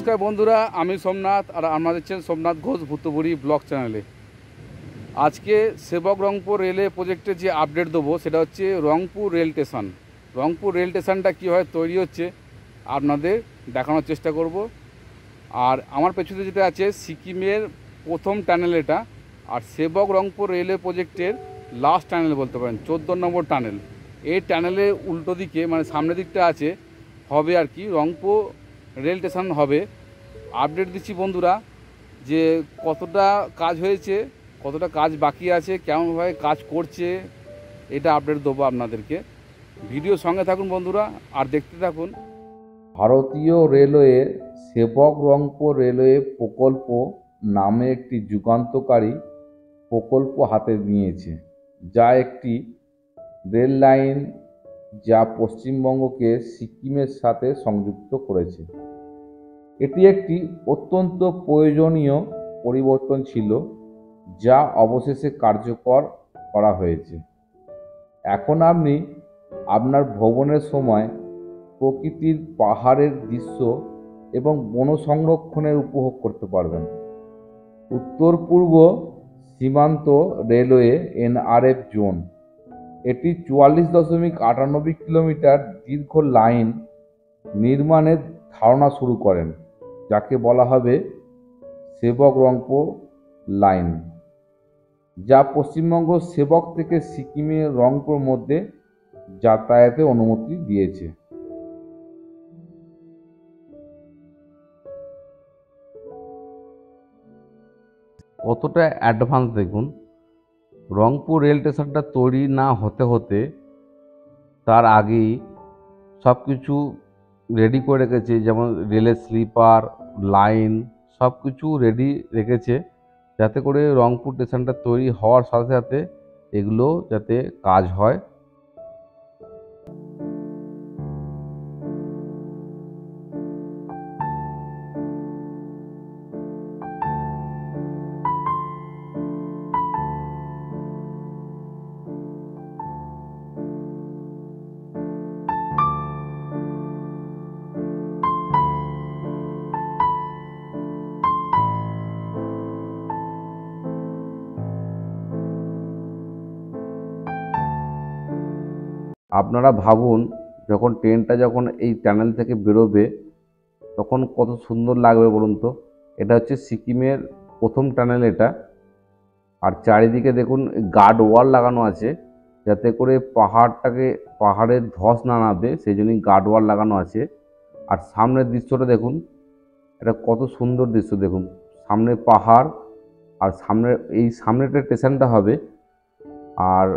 নমস্কার বন্ধুরা, আমি সোমনাথ আর আমাদের চ্যানেল সোমনাথ ঘোষ ভুতুবুড়ি ব্লগ চ্যানেলে। আজকে সেবক রংপুর রেলে প্রজেক্টের যে আপডেট দেবো সেটা হচ্ছে Rangpur rail station. Rangpur rail স্টেশনটা কীভাবে তৈরি হচ্ছে আপনাদের দেখানোর চেষ্টা করব। আর আমার পেছনে যেটা আছে সিকিমের প্রথম টানেল এটা, আর সেবক রংপুর রেলওয়ে প্রজেক্টের লাস্ট টানেল বলতে পারেন, 14 নম্বর টানেল। এই টানেলের উল্টো দিকে মানে সামনের দিকটা আছে হবে আর কি রংপুর রেল স্টেশন হবে। আপডেট দিচ্ছি বন্ধুরা যে কতটা কাজ হয়েছে, কতটা কাজ বাকি আছে, কেমনভাবে কাজ করছে, এটা আপডেট দেবো আপনাদেরকে। ভিডিও সঙ্গে থাকুন বন্ধুরা আর দেখতে থাকুন। ভারতীয় রেলওয়ে সেবক রংপুর রেলওয়ে প্রকল্প নামে একটি যুগান্তকারী প্রকল্প হাতে নিয়েছে, যা একটি রেল লাইন যা পশ্চিমবঙ্গকে সিকিমের সাথে সংযুক্ত করেছে। এটি একটি অত্যন্ত প্রয়োজনীয় পরিবর্তন ছিল, যা অবশেষে কার্যকর করা হয়েছে। এখন আপনি আপনার ভ্রমণের সময় প্রকৃতির পাহাড়ের দৃশ্য এবং বন সংরক্ষণের উপভোগ করতে পারবেন। উত্তর পূর্ব সীমান্ত রেলওয়ে এনআরএফ জোন এটি 44.98 কিলোমিটার দীর্ঘ লাইন নির্মাণের ধারণা শুরু করেন, যাকে বলা হবে সেবক রংপুর লাইন, যা পশ্চিমবঙ্গ সেবক থেকে সিকিমের রংপুর মধ্যে যাতায়াতের অনুমতি দিয়েছে। কতটা অ্যাডভান্স দেখুন। রংপুর রেল স্টেশনটা তৈরি না হতে হতে তার আগেই সব কিছু রেডি করে রেখেছে, যেমন রেলের স্লিপার লাইন সব কিছু রেডি রেখেছে, যাতে করে রংপুর স্টেশনটা তৈরি হওয়ার সাথে সাথে এগুলো যাতে কাজ হয়। আপনারা ভাবুন, যখন ট্রেনটা যখন এই টানেল থেকে বেরোবে তখন কত সুন্দর লাগবে বলুন তো। এটা হচ্ছে সিকিমের প্রথম টানেল এটা। আর চারিদিকে দেখুন গার্ড ওয়াল লাগানো আছে, যাতে করে পাহাড়ের ধস না নামবে, সেই জন্যই গার্ড ওয়াল লাগানো আছে। আর সামনের দৃশ্যটা দেখুন, এটা কত সুন্দর দৃশ্য দেখুন। সামনে পাহাড় আর সামনেটা স্টেশনটা হবে, আর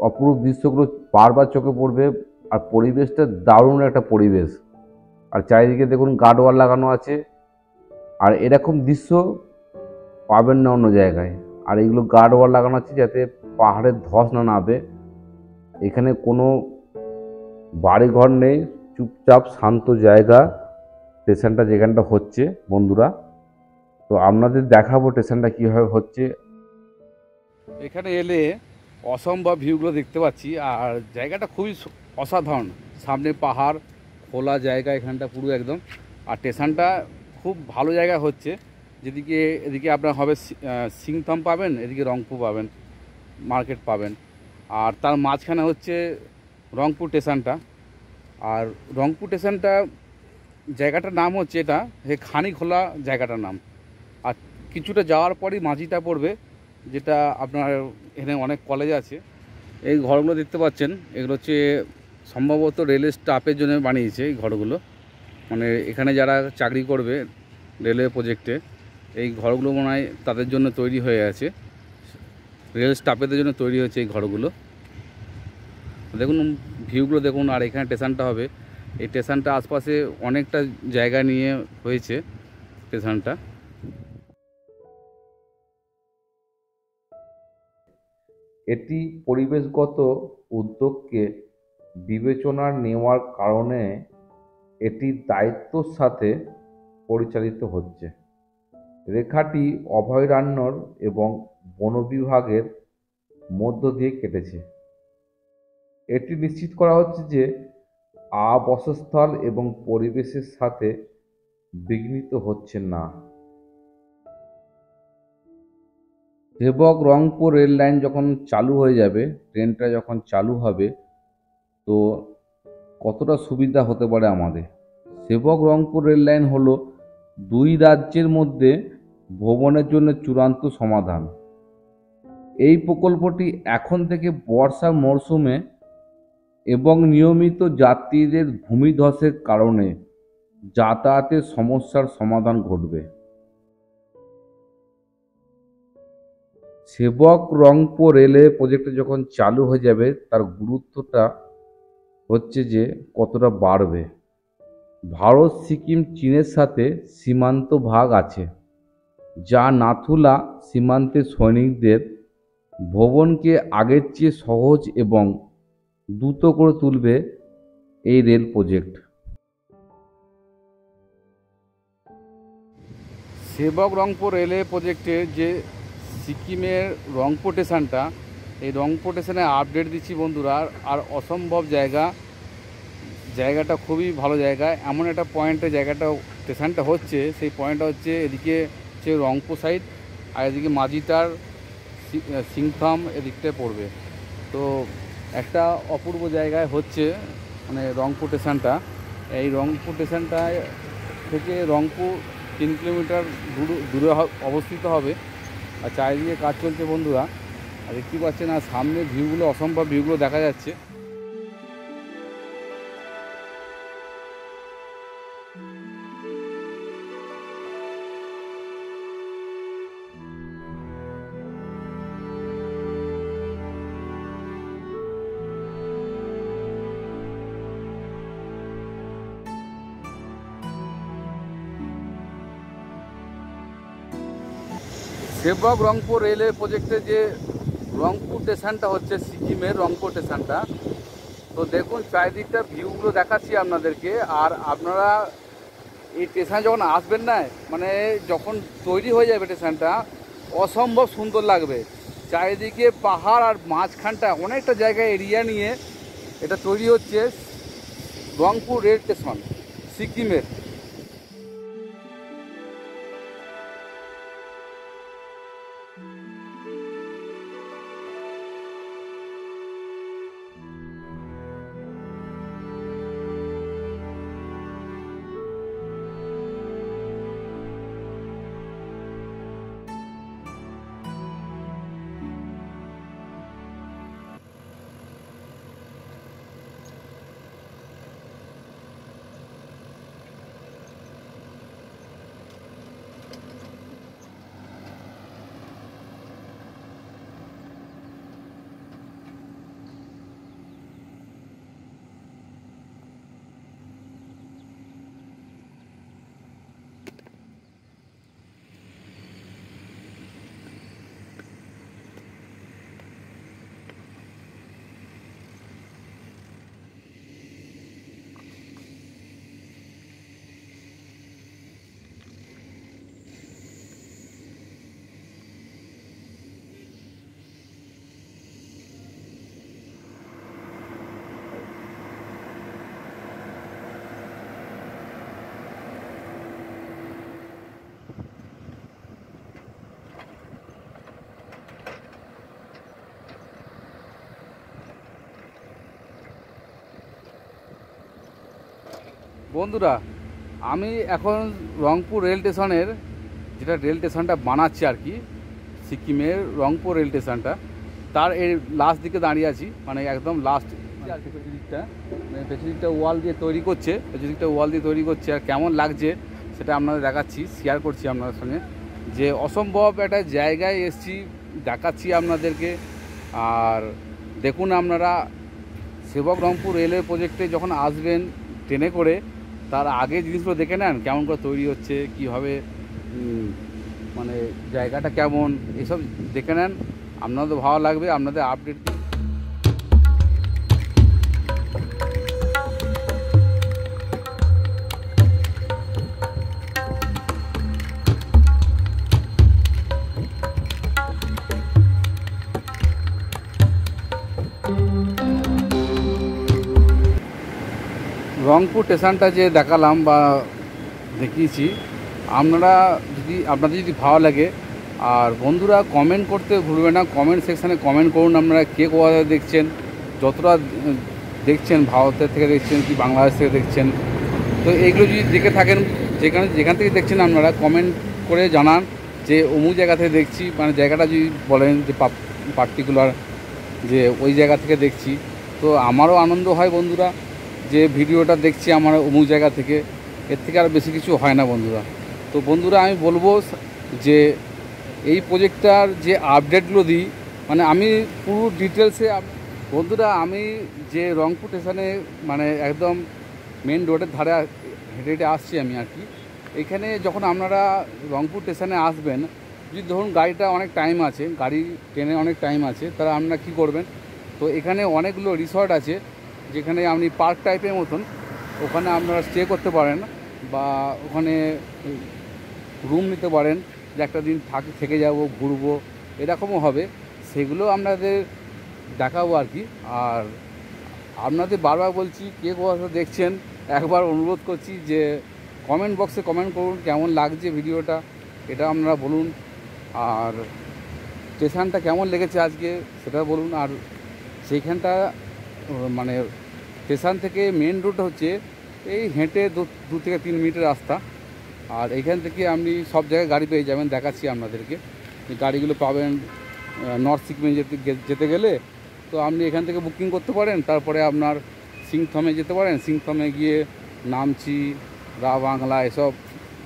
অপরূপ দৃশ্যগুলো বারবার চোখে পড়বে। আর পরিবেশটা দারুণ একটা পরিবেশ। আর চারিদিকে দেখুন গার্ড ওয়াল লাগানো আছে, আর এরকম দৃশ্য পাবেন না অন্য জায়গায়। আর এগুলো গার্ড ওয়াল লাগানো আছে যাতে পাহাড়ের ধস না নামবে। এখানে কোনো বাড়িঘর নেই, চুপচাপ শান্ত জায়গা স্টেশনটা যেখানটা হচ্ছে বন্ধুরা। তো আপনাদের দেখাবো স্টেশনটা কীভাবে হচ্ছে। এখানে এলে অসম্ভব ভিউগুলো দেখতে পাচ্ছি, আর জায়গাটা খুবই অসাধারণ। সামনে পাহাড়, খোলা জায়গা এখানটা পুরো একদম। আর স্টেশনটা খুব ভালো জায়গা হচ্ছে, এদিকে আপনার হবে সিংথম পাবেন, এদিকে রংপুর পাবেন, মার্কেট পাবেন। আর তার মাঝখানে হচ্ছে রংপুর স্টেশনটা। আর রংপুর স্টেশনটা জায়গাটার নাম হচ্ছে এটা খানি খোলা জায়গাটার নাম। আর কিছুটা যাওয়ার পরই মাঝিটা পড়বে, যেটা আপনার এখানে অনেক কলেজ আছে। এই ঘরগুলো দেখতে পাচ্ছেন, এগুলো হচ্ছে সম্ভবত রেলের স্টাফের জন্য বানিয়েছে এই ঘরগুলো। মানে এখানে যারা চাকরি করবে রেলওয়ে প্রজেক্টে, এই ঘরগুলো মনে হয় তাদের জন্য তৈরি হয়ে আছে, রেল স্টাফেদের জন্য তৈরি হয়েছে এই ঘরগুলো। দেখুন ভিউগুলো দেখুন। আর এখানে স্টেশনটা হবে, এই স্টেশনটা আশপাশে অনেকটা জায়গা নিয়ে হয়েছে স্টেশনটা। এটি পরিবেশগত উদ্যোগকে বিবেচনায় নেওয়ার কারণে এটি দায়িত্বর সাথে পরিচালিত হচ্ছে। রেখাটি অভয়ারণ্যর এবং বন বিভাগের মধ্য দিয়ে কেটেছে। এটি নিশ্চিত করা হচ্ছে যে আবাসস্থল এবং পরিবেশের সাথে বিঘ্নিত হচ্ছে না। সেবক রংপুর রেল লাইন যখন চালু হয়ে যাবে, ট্রেনটা যখন চালু হবে, তো কতটা সুবিধা হতে পারে আমাদের। সেবক রংপুর রেল লাইন হলো দুই রাজ্যের মধ্যে ভ্রমণের জন্য চূড়ান্ত সমাধান। এই প্রকল্পটি এখন থেকে বর্ষা মরশুমে এবং নিয়মিত যাত্রীদের ভূমিধসের কারণে যাতায়াতের সমস্যার সমাধান ঘটবে। সেবক রংপুর রেলওয়ে প্রজেক্টে যখন চালু হয়ে যাবে, তার গুরুত্বটা হচ্ছে যে কতটা বাড়বে। ভারত সিকিম চীনের সাথে সীমান্ত ভাগ আছে, যা নাথুলা সীমান্তে সৈনিকদের ভ্রমণকে আগের চেয়ে সহজ এবং দ্রুত করে তুলবে এই রেল প্রজেক্ট। সেবক রংপুর রেলওয়ে প্রজেক্টের যে সিকিমের রংপুর স্টেশনটা, এই রংপুর স্টেশনে আপডেট দিচ্ছি বন্ধুরা। আর অসম্ভব জায়গাটা খুবই ভালো জায়গা। এমন একটা পয়েন্টে জায়গাটা স্টেশনটা হচ্ছে, সেই পয়েন্টটা হচ্ছে এদিকে হচ্ছে রংপুর সাইড, আর এদিকে মাঝিটার সিংথাম এদিকটায় পড়বে। তো একটা অপূর্ব জায়গায় হচ্ছে মানে রংপুর স্টেশনটা। এই রংপুর স্টেশনটায় থেকে রংপুর 3 কিলোমিটার দূরে অবস্থিত হবে। আর চারিদিকে কাজ চলছে বন্ধুরা, আর দেখতে পাচ্ছেন, আর সামনে ভিউগুলো, অসম্ভব ভিউগুলো দেখা যাচ্ছে। সেবক রংপুর রেলওয়ে প্রজেক্টে যে রংপুর স্টেশনটা হচ্ছে সিকিমের রংপুর স্টেশনটা, তো দেখুন চারিদিকটা ভিউগুলো দেখাচ্ছি আপনাদেরকে। আর আপনারা এই স্টেশন যখন আসবেন না, মানে যখন তৈরি হয়ে যাবে স্টেশনটা, অসম্ভব সুন্দর লাগবে। চারিদিকে পাহাড় আর মাঝখানটা অনেকটা জায়গায় এরিয়া নিয়ে এটা তৈরি হচ্ছে রংপুর রেল স্টেশন সিকিমের। বন্ধুরা, আমি এখন রংপুর রেল স্টেশনের, যেটা রেল স্টেশনটা বানাচ্ছে আর কি, সিকিমের রংপুর রেল স্টেশনটা, তার এই লাস্ট দিকে দাঁড়িয়ে আছি, মানে একদম লাস্ট আর কি। পেছদিকটা ওয়াল দিয়ে তৈরি করছে, আর কেমন লাগছে সেটা আপনাদের দেখাচ্ছি, শেয়ার করছি আপনাদের সঙ্গে। যে অসম্ভব একটা জায়গায় এসছি, দেখাচ্ছি আপনাদেরকে। আর দেখুন, আপনারা সেবক রংপুর রেলওয়ে প্রজেক্টে যখন আসবেন ট্রেনে করে, তার আগে জিনিসগুলো দেখে নেন কেমন করে তৈরি হচ্ছে, কীভাবে মানে জায়গাটা কেমন, এসব দেখে নেন, আপনাদের ভালো লাগবে। আপনাদের আপডেট রংপুর স্টেশনটা যে দেখালাম বা দেখিয়েছি। আপনাদের যদি ভালো লাগে, আর বন্ধুরা কমেন্ট করতে ভুলবেন না, কমেন্ট সেকশানে কমেন্ট করুন আপনারা কে কোথা থেকে দেখছেন, যতটা দেখছেন ভারতের থেকে দেখছেন কি বাংলাদেশ থেকে দেখছেন। তো এইগুলো যদি দেখে থাকেন, যেখান থেকে দেখছেন আপনারা কমেন্ট করে জানান যে অমুক জায়গা থেকে দেখছি, মানে জায়গাটা যদি বলেন যে পার্টিকুলার যে ওই জায়গা থেকে দেখছি, তো আমারও আনন্দ হয় বন্ধুরা যে ভিডিওটা দেখছি আমার অমুক জায়গা থেকে। এর থেকে আর বেশি কিছু হয় না বন্ধুরা। তো বন্ধুরা আমি বলবো যে এই প্রজেক্টটার যে আপডেটগুলো দিই, মানে আমি পুরো ডিটেলসে বন্ধুরা, আমি যে রংপুর স্টেশনে মানে একদম মেন রোডের ধারে হেঁটে হেঁটে আসছি আমি আর কি। এখানে যখন আপনারা রংপুর স্টেশনে আসবেন, যদি ধরুন গাড়িটা অনেক টাইম আছে, ট্রেনে অনেক টাইম আছে, তাহলে আপনারা কী করবেন, তো এখানে অনেকগুলো রিসর্ট আছে যেখানে আপনি পার্ক টাইপের মতন, ওখানে আপনারা স্টে করতে পারেন বা ওখানে রুম নিতে পারেন যে একটা দিন থেকে যাব ঘুরবো, এরকমও হবে। সেগুলো আপনাদের দেখাবো আর কি। আর আপনাদের বারবার বলছি কে কোথা দেখছেন, একবার অনুরোধ করছি যে কমেন্ট বক্সে কমেন্ট করুন কেমন লাগছে ভিডিওটা, এটা আপনারা বলুন। আর স্টেশনটা কেমন লেগেছে আজকে সেটা বলুন। আর সেইখানটা মানে স্টেশন থেকে মেন রোড হচ্ছে এই হেঁটে 2 থেকে 3 মিনিটের রাস্তা। আর এইখান থেকে আপনি সব জায়গায় গাড়ি পেয়ে যাবেন, দেখাচ্ছি আপনাদেরকে। গাড়িগুলো পাবেন নর্থ সিকিমে যেতে গেলে, তো আপনি এখান থেকে বুকিং করতে পারেন, তারপরে আপনার সিংথমে যেতে পারেন, সিংথমে গিয়ে নামচি, রা বাংলা এসব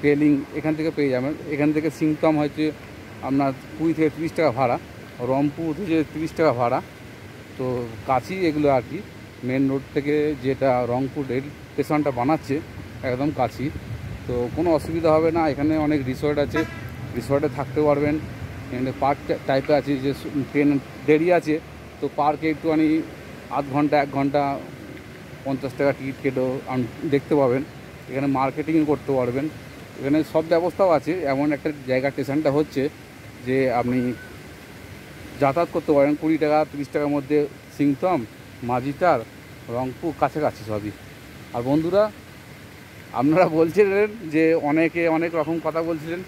ট্রেলিং এখান থেকে পেয়ে যাবেন। এখান থেকে সিংথম হচ্ছে আপনার 20 থেকে 30 টাকা ভাড়া, রংপুর হচ্ছে 30 টাকা ভাড়া। তো কাছেই এগুলো আর কি, মেন রোড থেকে যেটা রংপুর রেল স্টেশনটা বানাচ্ছে একদম কাছেই। তো কোনো অসুবিধা হবে না। এখানে অনেক রিসর্ট আছে, রিসর্টে থাকতে পারবেন। এখানে পার্ক টাইপের আছে, যে ট্রেন দেরি আছে তো পার্কে একটুখানি আধ ঘন্টা 1 ঘন্টা 50 টাকা টিকিট কেটেও দেখতে পাবেন। এখানে মার্কেটিং করতে পারবেন, এখানে সব ব্যবস্থাও আছে। এমন একটা জায়গা স্টেশনটা হচ্ছে যে আপনি যাতায়াত করতে পারেন 20 টাকা 30 টাকার মধ্যে, সিংথম, মাঝিটার, রংপুর কাছাকাছি সবই। আর বন্ধুরা আপনারা বলছিলেন যে অনেকে অনেক রকম কথা বলছিলেন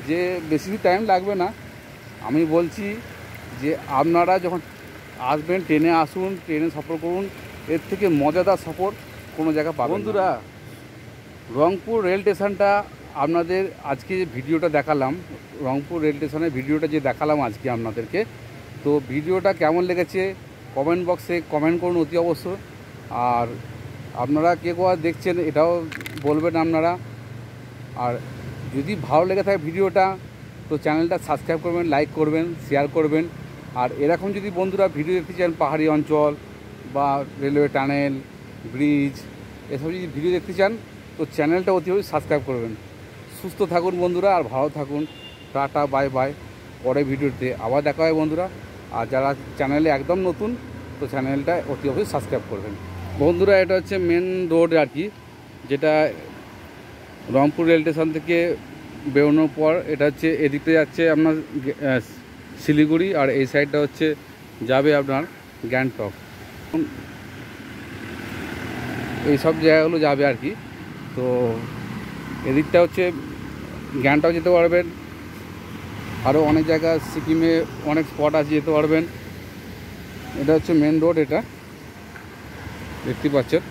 যে বেশি টাইম লাগবে না। আমি বলছি যে আপনারা যখন আসবেন ট্রেনে আসুন, ট্রেনে সফর করুন, এর থেকে মজাদার সফর কোনো জায়গা পাবেন। বন্ধুরা রংপুর রেল স্টেশনটা আপনাদের আজকে যে ভিডিওটা দেখালাম, রংপুর রেল স্টেশনের ভিডিওটা যে দেখালাম আজকে আপনাদেরকে, তো ভিডিওটা কেমন লেগেছে কমেন্ট বক্সে কমেন্ট করুন অতি অবশ্য। আর আপনারা কে কোথা দেখছেন এটাও বলবেন আপনারা। আর যদি ভালো লেগে থাকে ভিডিওটা, তো চ্যানেলটা সাবস্ক্রাইব করবেন, লাইক করবেন, শেয়ার করবেন। আর এরকম যদি বন্ধুরা ভিডিও দেখতে চান পাহাড়ি অঞ্চল বা রেলওয়ে টানেল, ব্রিজ, এসব যদি ভিডিও দেখতে চান, তো চ্যানেলটা অতি অবশ্যই সাবস্ক্রাইব করবেন। সুস্থ থাকুন বন্ধুরা, আর ভালো থাকুন। Tata, bye bye. পরে ভিডিওতে আবার দেখা হয় বন্ধুরা। আর যারা চ্যানেলে একদম নতুন, তো চ্যানেলটা অতি অবশ্যই সাবস্ক্রাইব করবেন। বন্ধুরা এটা হচ্ছে মেন রোড আর কি, যেটা রংপুর রেল স্টেশন থেকে বেরোনোর পর এটা হচ্ছে এদিকে যাচ্ছে আপনার শিলিগুড়ি, আর এই সাইডটা হচ্ছে যাবে আপনার গ্যাংটক, এই সব জায়গাগুলো যাবে আর কি। তো এদিকটা হচ্ছে গ্যাংটক যেতে পারবেন, আরও অনেক জায়গা সিকিমে অনেক স্পট আছে যেতে পারবেন। এটা হচ্ছে মেন রোড, এটা দেখতে পাচ্ছেন।